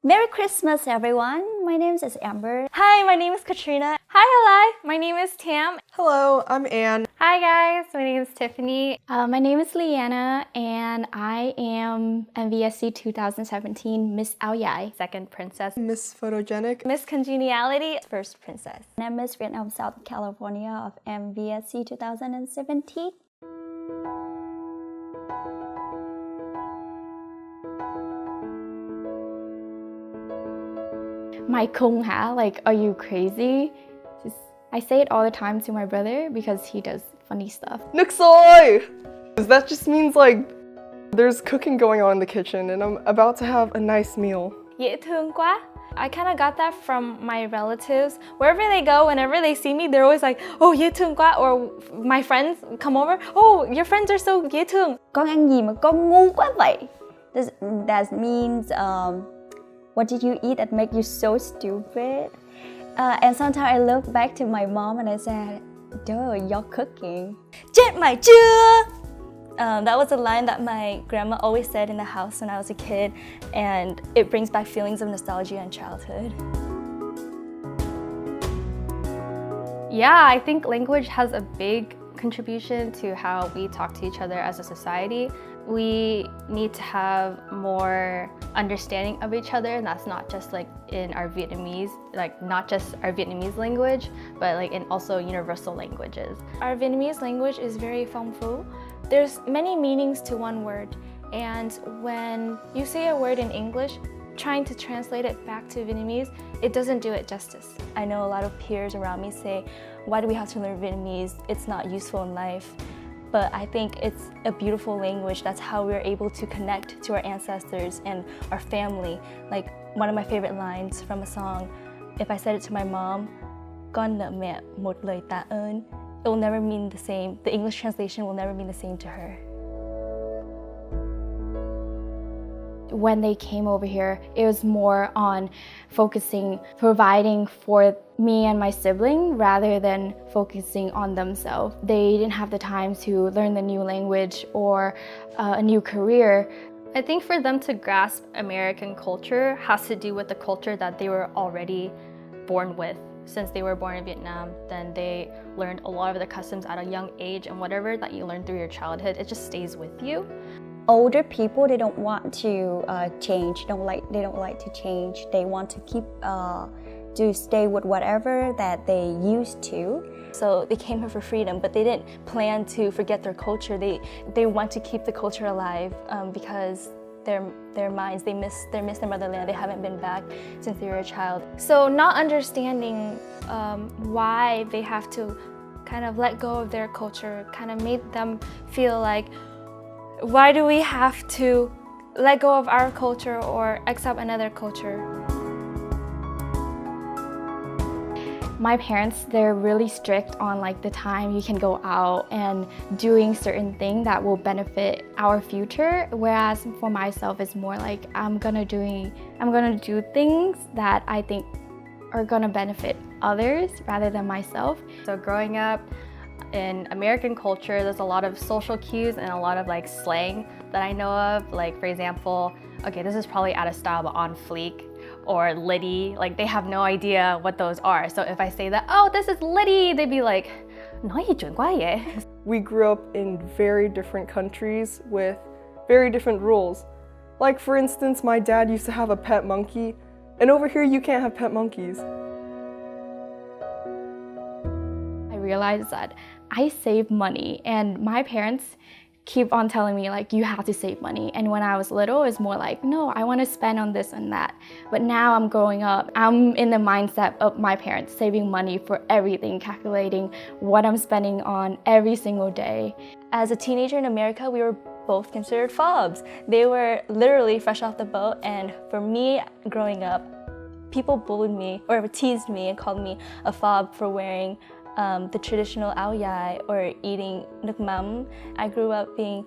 Merry Christmas, everyone. My name is Amber. Hi, my name is Katrina. Hi, hello. My name is Tam. Hello, I'm Ann. Hi, guys. My name is Tiffany. My name is Leeana, and I am MVSC 2017 Miss Ao Dai. Second princess. Miss Photogenic. Miss Congeniality. First princess. And I'm Miss Vietnam South California of MVSC 2017. My kung ha, like, are you crazy? I say it all the time to my brother because he does funny stuff. Nuxoy! That just means like there's cooking going on in the kitchen and I'm about to have a nice meal. Dễ thương quá. I kind of got that from my relatives. Wherever they go, whenever they see me, they're always like, oh, dễ thương quá. Or my friends come over, oh, your friends are so dễ thương. Con ăn gì mà con ngu quá vậy? That means, what did you eat that make you so stupid? And sometimes I look back to my mom and I said, duh, you're cooking. Chết mày chưa? That was a line that my grandma always said in the house when I was a kid, and it brings back feelings of nostalgia and childhood. Yeah, I think language has a big contribution to how we talk to each other as a society. We need to have more understanding of each other, and that's not just like in our Vietnamese, like not just our Vietnamese language, but like in also universal languages. Our Vietnamese language is very phong phú. There's many meanings to one word, and when you say a word in English, trying to translate it back to Vietnamese, it doesn't do it justice. I know a lot of peers around me say, why do we have to learn Vietnamese? It's not useful in life. But I think it's a beautiful language. That's how we're able to connect to our ancestors and our family. Like one of my favorite lines from a song, if I said it to my mom, con nợ mẹ một lời tạ ơn, it will never mean the same. The English translation will never mean the same to her. When they came over here, it was more on providing for me and my sibling rather than focusing on themselves. They didn't have the time to learn the new language or a new career. I think for them to grasp American culture has to do with the culture that they were already born with. Since they were born in Vietnam, then they learned a lot of the customs at a young age, and whatever that you learn through your childhood, it just stays with you. Older people, they don't want to change. They don't like to change. They want to keep to stay with whatever that they used to. So they came here for freedom, but they didn't plan to forget their culture. They want to keep the culture alive because their minds, they miss their motherland. They haven't been back since they were a child. So not understanding why they have to kind of let go of their culture kind of made them feel like, why do we have to let go of our culture or accept another culture? My parents, they're really strict on like the time you can go out and doing certain things that will benefit our future. Whereas for myself, it's more like I'm gonna do things that I think are gonna benefit others rather than myself. So growing up in American culture, there's a lot of social cues and a lot of like slang that I know of. Like for example, okay, this is probably out of style, but on fleek or litty, like they have no idea what those are. So if I say that, oh, this is litty, they'd be like, nói gì chuẩn quá vậy? We grew up in very different countries with very different rules. Like for instance, my dad used to have a pet monkey, and over here you can't have pet monkeys. I realized that I save money, and my parents keep on telling me like, you have to save money. And when I was little, it's more like, no, I want to spend on this and that. But now I'm growing up, I'm in the mindset of my parents, saving money for everything, calculating what I'm spending on every single day. As a teenager in America, we were both considered fobs. They were literally fresh off the boat, and for me growing up, people bullied me or teased me and called me a fob for wearing the traditional ao dai or eating nước mắm. I grew up being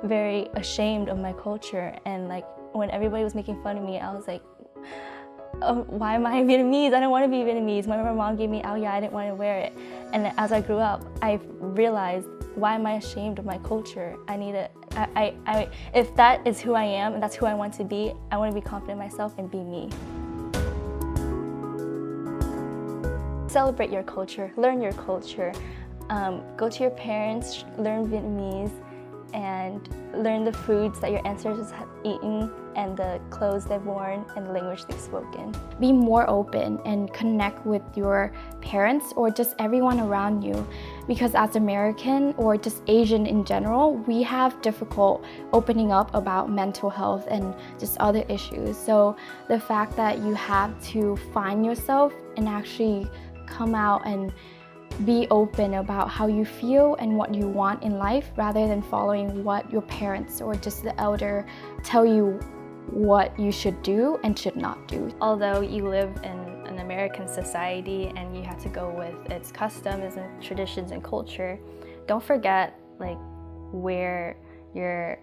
very ashamed of my culture, and like when everybody was making fun of me, I was like, oh, why am I Vietnamese? I don't want to be Vietnamese. When my mom gave me ao dai, I didn't want to wear it. And as I grew up, I realized, why am I ashamed of my culture? If that is who I am and that's who I want to be confident in myself and be me. Celebrate your culture, learn your culture. Go to your parents, learn Vietnamese, and learn the foods that your ancestors have eaten and the clothes they've worn and the language they've spoken. Be more open and connect with your parents or just everyone around you, because as American or just Asian in general, we have difficult opening up about mental health and just other issues. So the fact that you have to find yourself and actually come out and be open about how you feel and what you want in life, rather than following what your parents or just the elder tell you what you should do and should not do. Although you live in an American society and you have to go with its customs and traditions and culture, don't forget like where your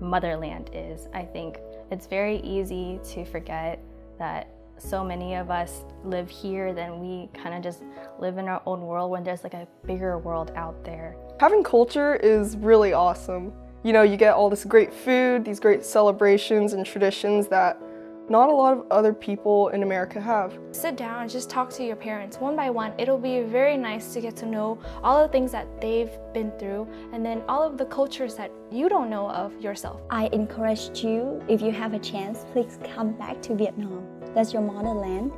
motherland is. I think it's very easy to forget that so many of us live here, then we kind of just live in our own world when there's like a bigger world out there. Having culture is really awesome. You know, you get all this great food, these great celebrations and traditions that not a lot of other people in America have. Sit down and just talk to your parents one by one. It'll be very nice to get to know all the things that they've been through and then all of the cultures that you don't know of yourself. I encourage you, if you have a chance, please come back to Vietnam. That's your motherland.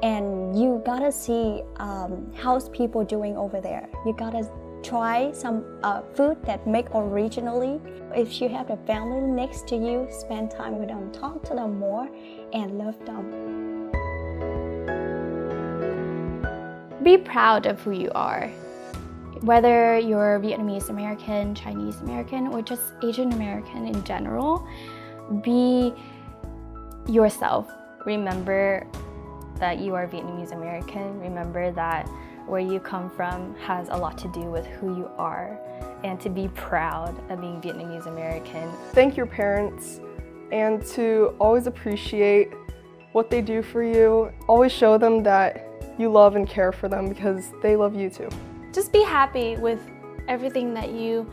And you gotta see how's people doing over there. You gotta try some food that make originally. If you have a family next to you, spend time with them, talk to them more, and love them. Be proud of who you are. Whether you're Vietnamese American, Chinese American, or just Asian American in general, be yourself. Remember that you are Vietnamese American. Remember that where you come from has a lot to do with who you are, and to be proud of being Vietnamese American. Thank your parents, and to always appreciate what they do for you. Always show them that you love and care for them because they love you too. Just be happy with everything that you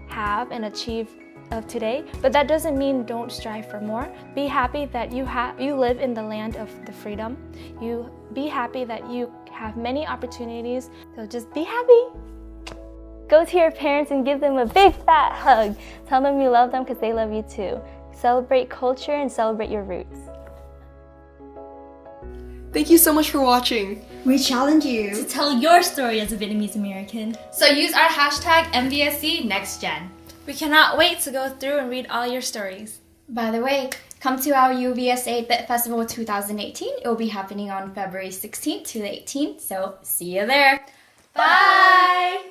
have and achieve of today, but that doesn't mean don't strive for more. Be happy that you live in the land of the freedom. You be happy that you have many opportunities, so just be happy. Go to your parents and give them a big fat hug. Tell them you love them because they love you too. Celebrate culture and celebrate your roots. Thank you so much for watching. We challenge you to tell your story as a Vietnamese American. So use our hashtag MVSC NextGen. We cannot wait to go through and read all your stories. By the way, come to our UVSA Fit Festival 2018. It will be happening on February 16th to the 18th, so see you there. Bye!